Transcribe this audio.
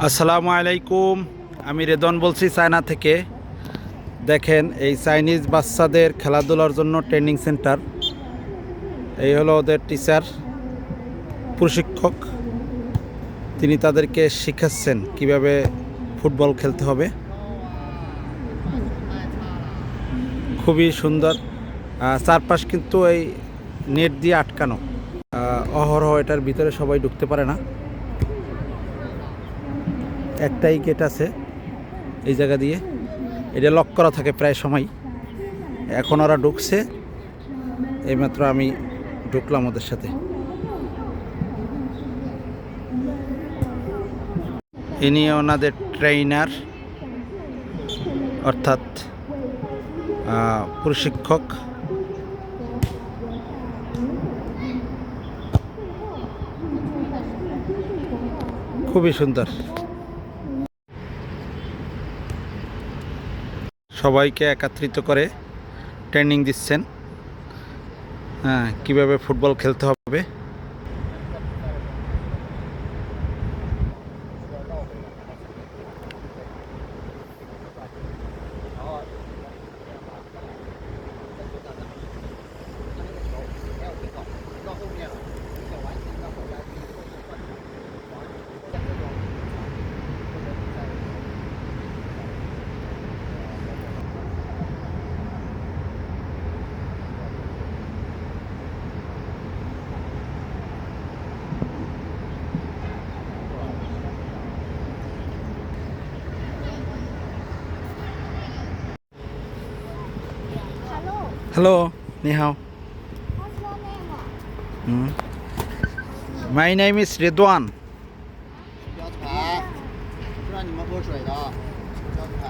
আসসালামু আলাইকুম। আমি রেদন বলছি চায়না থেকে। দেখেন এই চাইনিজ বাচ্চাদের খেলাধুলার জন্য ট্রেনিং সেন্টার। এই হলো ওদের টিচার, প্রশিক্ষক। তিনি তাদেরকে শিখাচ্ছেন কিভাবে ফুটবল খেলতে হবে। খুবই সুন্দর। চারপাশ কিন্তু এই নেট দিয়ে আটকানো। অহরহ এটার ভিতরে সবাই ঢুকতে পারে না। একটাই গেট আছে এই জায়গা দিয়ে, এটা লক করা থাকে প্রায় সময়। এখন ওরা ঢুকছে, এইমাত্র আমি ঢুকলাম ওদের সাথে। ইনি ওনাদের ট্রেইনার, অর্থাৎ প্রশিক্ষক। খুবই সুন্দর। সবাইকে একত্রিত করে ট্রেনিং দিচ্ছেন, কিভাবে ফুটবল খেলতে হবে। Hello, ni hao. What's your name? My name is Ridwan. 标牌，不让你们喝水的，标牌。